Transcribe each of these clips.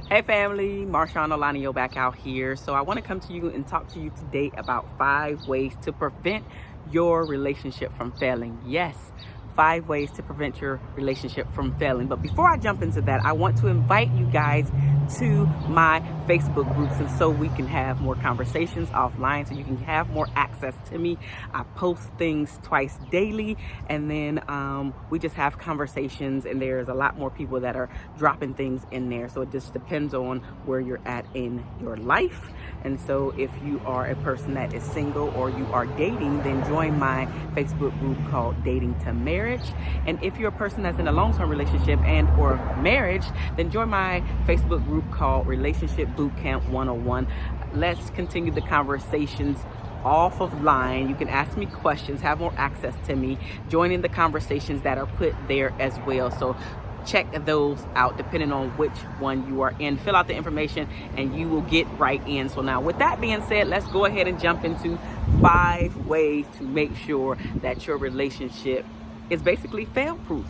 Hey family, MarshaunO back out here. So I want to come to you and talk to you today about 5 ways to prevent your relationship from failing. Yes, 5 ways to prevent your relationship from failing. But before I jump into that, I want to invite you guys to my Facebook groups, and so we can have more conversations offline, so you can have more access to me. I post things twice daily, and then we just have conversations, and there's a lot more people that are dropping things in there. So it just depends on where you're at in your life. And so if you are a person that is single or you are dating, then join my Facebook group called Dating to Marriage. And if you're a person that's in a long-term relationship and or marriage, then join my Facebook group called Relationship Bootcamp 101. Let's continue the conversations off of line. You can ask me questions, have more access to me, join in the conversations that are put there as well. So check those out depending on which one you are in. Fill out the information and you will get right in. So now with that being said, let's go ahead and jump into 5 ways to make sure that your relationship is basically fail-proof.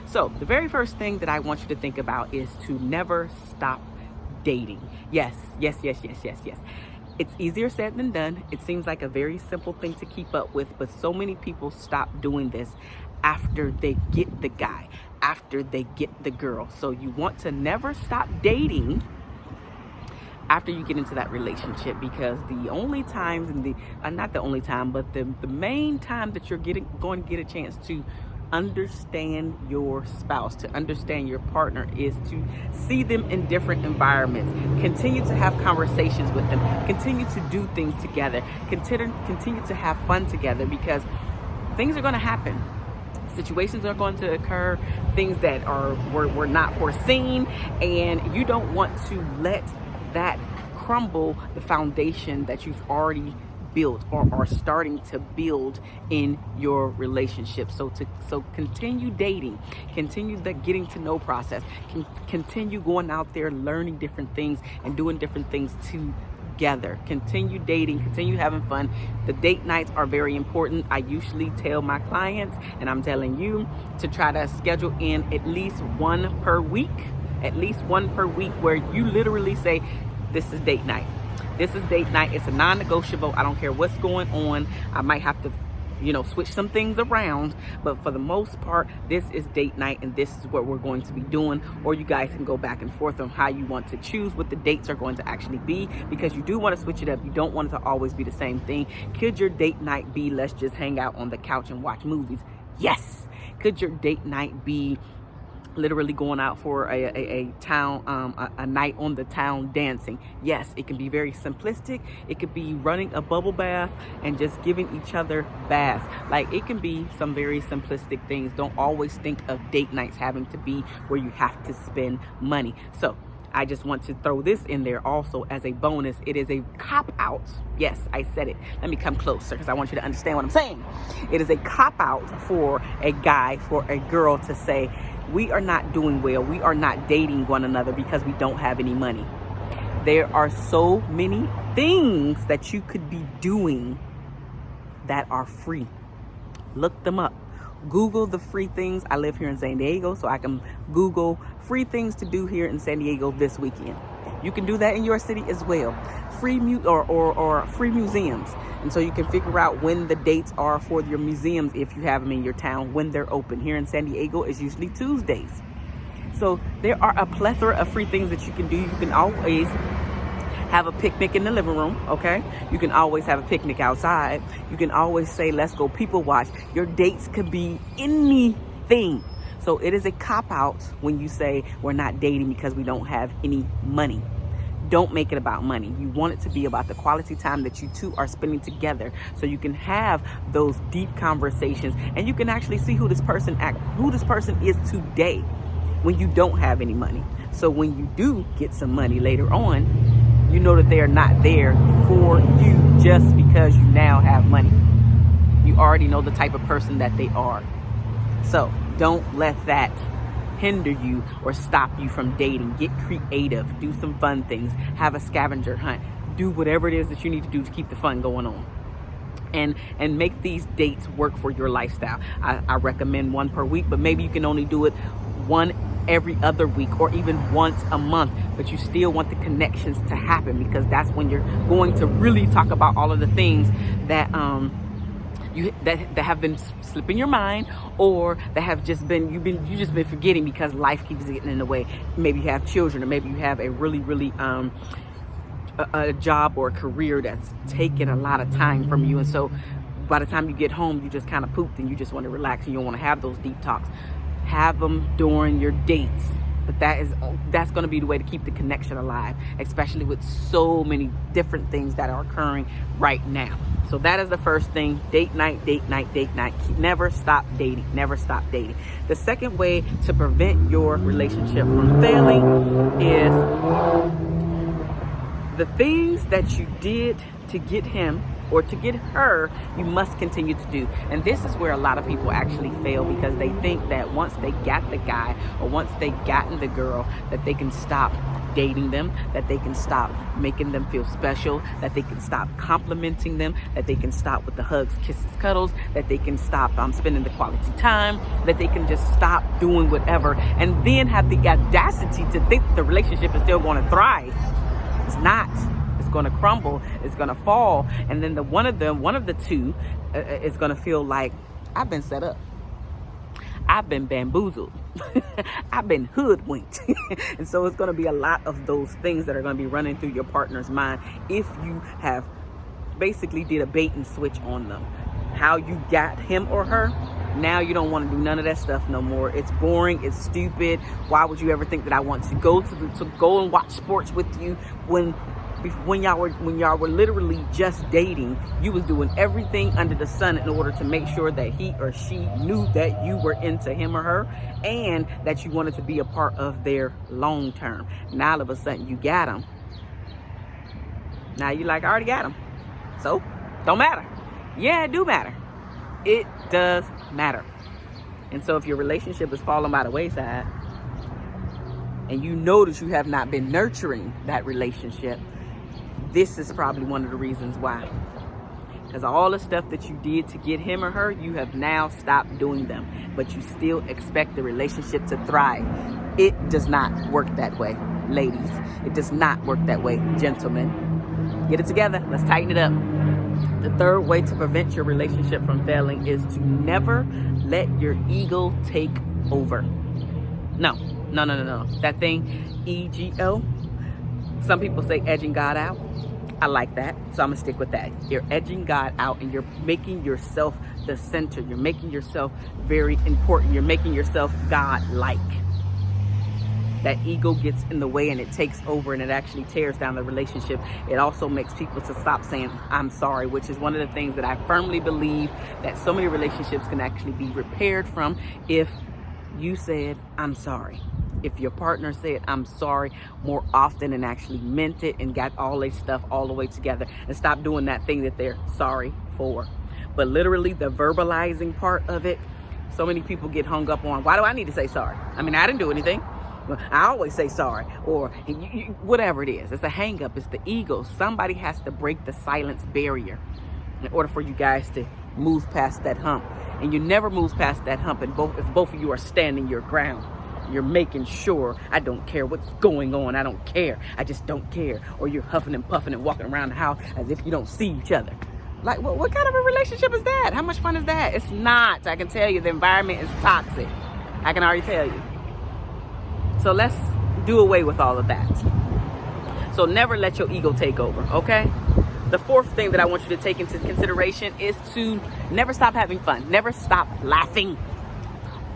So the very first thing that I want you to think about is to never stop dating. Yes. It's easier said than done. It seems like a very simple thing to keep up with, but so many people stop doing this after they get the guy, after they get the girl. So you want to never stop dating after you get into that relationship, because the only times, and not the only time, but the main time that you're going to get a chance to understand your spouse, to understand your partner, is to see them in different environments, continue to have conversations with them, continue to do things together, continue to have fun together, because things are going to happen. Situations are going to occur, things that were not foreseen, and you don't want to let that crumble the foundation that you've already built or are starting to build in your relationship. So continue dating, continue the getting to know process, continue going out there, learning different things and doing different things together. Continue dating, continue having fun. The date nights are very important. I usually tell my clients, and I'm telling you, to try to schedule in at least one per week, where you literally say, this is date night. This is date night. It's a non-negotiable. I don't care what's going on. I might have to, switch some things around, but for the most part, this is date night, and this is what we're going to be doing. Or you guys can go back and forth on how you want to choose what the dates are going to actually be, because you do want to switch it up. You don't want it to always be the same thing. Could your date night be, let's just hang out on the couch and watch movies? Yes. Could your date night be literally going out for a night on the town dancing? Yes. It can be very simplistic. It could be running a bubble bath and just giving each other baths. Like, it can be some very simplistic things. Don't always think of date nights having to be where you have to spend money. So I just want to throw this in there also as a bonus. It is a cop-out. Yes, I said it. Let me come closer because I want you to understand what I'm saying. It is a cop-out for a guy, for a girl to say, we are not doing well. We are not dating one another because we don't have any money. There are so many things that you could be doing that are free. Look them up. Google the free things. I live here in San Diego, so I can Google free things to do here in San Diego this weekend. You can do that in your city as well. Free free museums. And so you can figure out when the dates are for your museums, if you have them in your town, when they're open. Here in San Diego, it's usually Tuesdays. So there are a plethora of free things that you can do. You can always have a picnic in the living room, okay? You can always have a picnic outside. You can always say, let's go people watch. Your dates could be anything. So it is a cop-out when you say we're not dating because we don't have any money. Don't make it about money. You want it to be about the quality time that you two are spending together, so you can have those deep conversations and you can actually see who this person is today when you don't have any money. So when you do get some money later on, you know that they are not there for you just because you now have money. You already know the type of person that they are. So don't let that hinder you or stop you from dating. Get creative, do some fun things, have a scavenger hunt, do whatever it is that you need to do to keep the fun going on. And make these dates work for your lifestyle. I recommend one per week, but maybe you can only do it one every other week or even once a month, but you still want the connections to happen, because that's when you're going to really talk about all of the things that that have been slipping your mind, or that have just been you just been forgetting because life keeps getting in the way. Maybe you have children, or maybe you have a really a job or a career that's taking a lot of time from you, and so by the time you get home, you just kind of pooped and you just want to relax and you don't want to have those deep talks. Have them during your dates. But that's going to be the way to keep the connection alive, especially with so many different things that are occurring right now. So that is the first thing. Date night, date night, date night. Never stop dating. Never stop dating. The second way to prevent your relationship from failing is the things that you did to get him or to get her, you must continue to do. And this is where a lot of people actually fail, because they think that once they got the guy or once they gotten the girl, that they can stop dating them, that they can stop making them feel special, that they can stop complimenting them, that they can stop with the hugs, kisses, cuddles, that they can stop spending the quality time, that they can just stop doing whatever, and then have the audacity to think the relationship is still going to thrive. It's not. It's going to crumble. It's going to fall. And then one of the two is going to feel like, I've been set up. I've been bamboozled. I've been hoodwinked. And so it's going to be a lot of those things that are going to be running through your partner's mind if you have basically did a bait and switch on them. How you got him or her, now you don't want to do none of that stuff no more. It's boring. It's stupid. Why would you ever think that I want to go go and watch sports with you when y'all were literally just dating? You was doing everything under the sun in order to make sure that he or she knew that you were into him or her, and that you wanted to be a part of their long term. Now all of a sudden you got him. Now you like, I already got him, so don't matter. Yeah, it do matter. It does matter. And so if your relationship is falling by the wayside, and you know that you have not been nurturing that relationship, this is probably one of the reasons why. Because all the stuff that you did to get him or her, you have now stopped doing them, but you still expect the relationship to thrive. It does not work that way, ladies. It does not work that way, gentlemen. Get it together. Let's tighten it up. The third way to prevent your relationship from failing is to never let your ego take over. No. That thing, EGO. Some people say edging God out. I like that, so I'm gonna stick with that. You're edging God out, and you're making yourself the center. You're making yourself very important. You're making yourself God-like. That ego gets in the way and it takes over, and it actually tears down the relationship. It also makes people to stop saying, I'm sorry, which is one of the things that I firmly believe that so many relationships can actually be repaired from if you said, I'm sorry. If your partner said, I'm sorry, more often and actually meant it and got all their stuff all the way together, and stop doing that thing that they're sorry for. But literally the verbalizing part of it, so many people get hung up on, why do I need to say sorry? I mean, I didn't do anything. I always say sorry, or whatever it is. It's a hang up. It's the ego. Somebody has to break the silence barrier in order for you guys to move past that hump. And you never move past that hump if both of you are standing your ground. You're making sure, I don't care what's going on. I don't care. I just don't care. Or you're huffing and puffing and walking around the house as if you don't see each other. Like, what kind of a relationship is that? How much fun is that? It's not. I can tell you the environment is toxic. I can already tell you. So let's do away with all of that. So never let your ego take over, okay? The fourth thing that I want you to take into consideration is to never stop having fun. Never stop laughing.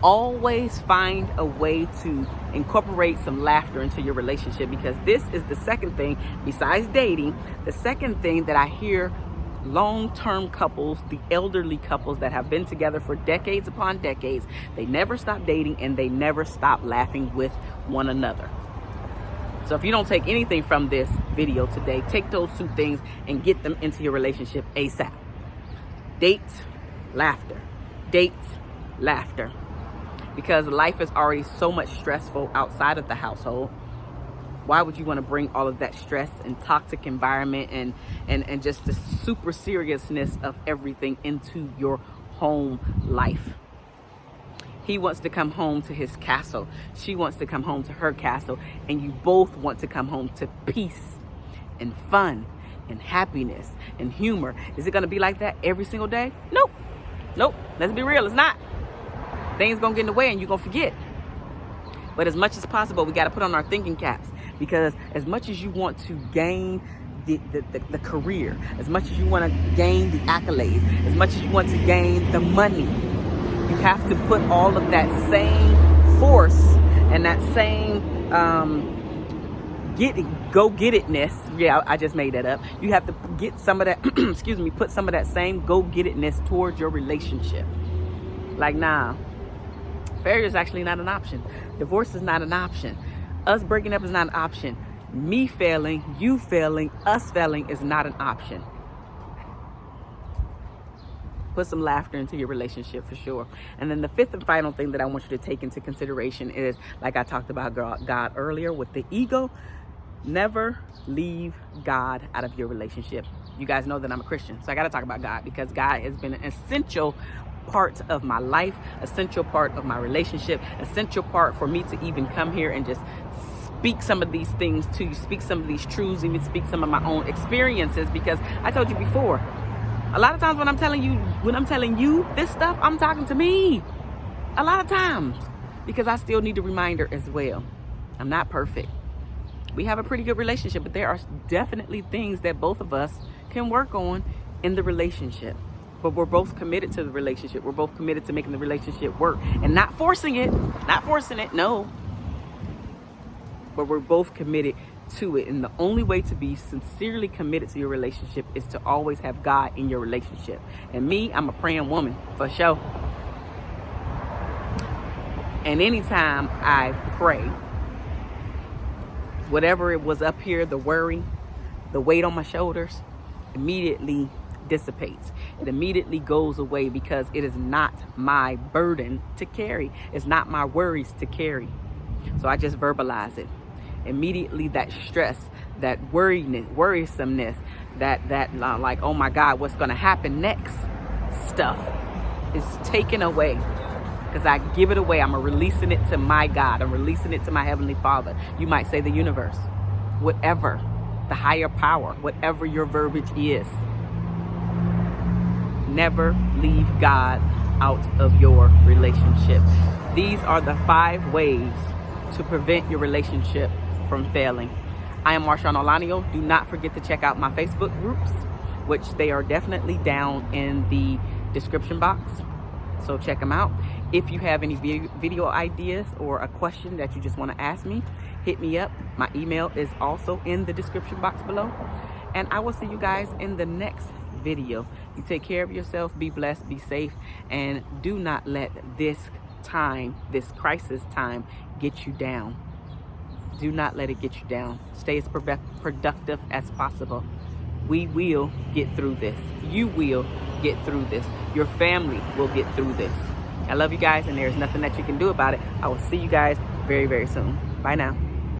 Always find a way to incorporate some laughter into your relationship, because this is the second thing, besides dating, the second thing that I hear long-term couples, the elderly couples that have been together for decades upon decades, they never stop dating and they never stop laughing with one another. So if you don't take anything from this video today, take those two things and get them into your relationship ASAP. Date, laughter. Date, laughter. Because life is already so much stressful outside of the household. Why would you want to bring all of that stress and toxic environment and just the super seriousness of everything into your home life? He wants to come home to his castle. She wants to come home to her castle. And you both want to come home to peace and fun and happiness and humor. Is it going to be like that every single day? Nope. Nope. Let's be real. It's not. Things going to get in the way and you're going to forget. But as much as possible, we got to put on our thinking caps, because as much as you want to gain the career, as much as you want to gain the accolades, as much as you want to gain the money, you have to put all of that same force and that same go get itness. Yeah, I just made that up. You have to get some of that, excuse me, put some of that same go get itness towards your relationship. Like, nah, failure is actually not an option. Divorce is not an option. Us breaking up is not an option. Me failing, you failing, us failing is not an option. Put some laughter into your relationship for sure. And then the fifth and final thing that I want you to take into consideration is, like I talked about God earlier with the ego, never leave God out of your relationship. You guys know that I'm a Christian, so I got to talk about God, because God has been an essential part of my life, essential part of my relationship, essential part for me to even come here and just speak some of these things to you, speak some of these truths, even speak some of my own experiences, because I told you before, a lot of times when I'm telling you this stuff, I'm talking to me. A lot of times, because I still need a reminder as well. I'm not perfect. We have a pretty good relationship, but there are definitely things that both of us can work on in the relationship. But we're both committed to the relationship. We're both committed to making the relationship work and not forcing it. Not forcing it, no. But we're both committed to it. And the only way to be sincerely committed to your relationship is to always have God in your relationship. And me, I'm a praying woman, for sure. And anytime I pray, whatever it was up here, the worry, the weight on my shoulders, immediately dissipates. It immediately goes away, because it is not my burden to carry. It's not my worries to carry. So I just verbalize it. Immediately that stress, that worrisomeness, that like, oh my God, what's going to happen next stuff is taken away, because I give it away. I'm releasing it to my God. I'm releasing it to my Heavenly Father. You might say the universe, whatever, the higher power, whatever your verbiage is. Never leave God out of your relationship. These are the 5 ways to prevent your relationship from failing. I am MarshaunO. Do not forget to check out my Facebook groups, which they are definitely down in the description box. So check them out. If you have any video ideas or a question that you just want to ask me, hit me up. My email is also in the description box below. And I will see you guys in the next video. You take care of yourself, be blessed, be safe, and do not let this time, this crisis time, get you down. Do not let it get you down. Stay as productive as possible. We will get through this. You will get through this. Your family will get through this. I love you guys, and there's nothing that you can do about it. I will see you guys very, very soon. Bye now.